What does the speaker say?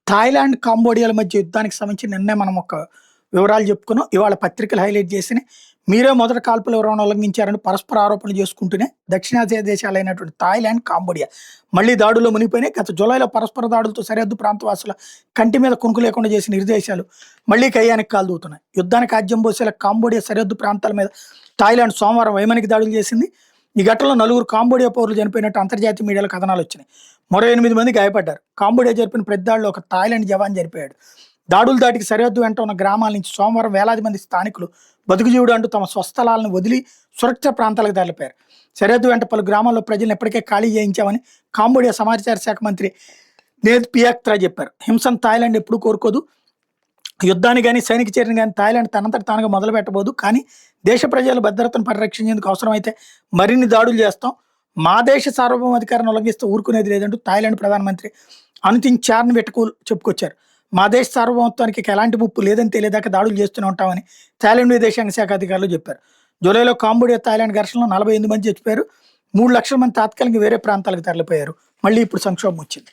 Thailand, కాంబోడియాల మధ్య యుద్ధానికి సంబంధించి నిన్నే మనం ఒక వివరాలు చెప్పుకున్నాం. ఇవాళ పత్రికలు హైలైట్ చేసినాయి. మీరే మొదట కాల్పులు ఎవరైనా ఉల్లంఘించారని పరస్పర ఆరోపణలు చేసుకుంటూనే దక్షిణాసియా దేశాలైనటువంటి థాయిలాండ్, కాంబోడియా మళ్ళీ దాడుల్లో మునిగిపోయినాయి. గత జూలైలో పరస్పర దాడులతో సరిహద్దు ప్రాంతవాసుల కంటి మీద కునుకు లేకుండా చేసిన ఇరు దేశాలు మళ్ళీ కయ్యానికి కాలుదూతున్నాయి. యుద్ధానికి ఆజ్యం పోసేలా కాంబోడియా సరిహద్దు ప్రాంతాల మీద థాయిలాండ్ సోమవారం వైమానిక దాడులు చేసింది. ఈ ఘటనలో 4 కాంబోడియా పౌరులు చనిపోయినట్టు అంతర్జాతీయ మీడియాలో కథనాలు వచ్చినాయి. మరో 8 మంది గాయపడ్డారు. కాంబోడియా జరిపిన ప్రతి దాడిలో ఒక థాయిలాండ్ జవాన్ చనిపోయాడు. దాడులు దాటికి సరిహద్దు వెంట ఉన్న గ్రామాల నుంచి సోమవారం వేలాది మంది స్థానికులు బతుకుజీవుడు అంటూ తమ స్వస్థలాలను వదిలి సురక్షిత ప్రాంతాలకు తరలిపారు. సరిహద్దు వెంట పలు గ్రామాల్లో ప్రజలను ఎప్పటికే ఖాళీ చేయించామని కాంబోడియా సమాచార శాఖ మంత్రి నేత్ పియాక్త్రా చెప్పారు. హింసను థాయిలాండ్ ఎప్పుడూ కోరుకోదు. యుద్ధాన్ని కానీ సైనిక చర్యను కానీ థాయిలాండ్ తనంతట తానుగా మొదలు పెట్టబోదు. కానీ దేశ ప్రజల భద్రతను పరిరక్షించేందుకు అవసరమైతే మరిన్ని దాడులు చేస్తాం. మా దేశ సార్వభౌమాధికారాన్ని ఉల్లంఘిస్తూ ఊరుకునేది లేదంటూ థాయిలాండ్ ప్రధానమంత్రి అనుతిన్ చార్న్విటకూల్ చెప్పుకొచ్చారు. మా దేశ సార్వభౌమత్వానికి ఎలాంటి ముప్పు లేదని తెలియదాకా దాడులు చేస్తూనే ఉంటామని థాయిలాండ్ విదేశాంగ శాఖ అధికారులు చెప్పారు. జూలైలో కాంబోడియా, థాయిలాండ్ ఘర్షణలో 48 మంది చచ్చిపోయారు. 3 లక్షల మంది తాత్కాలికంగా వేరే ప్రాంతాలకు తరలిపోయారు. మళ్ళీ ఇప్పుడు సంక్షోభం వచ్చింది.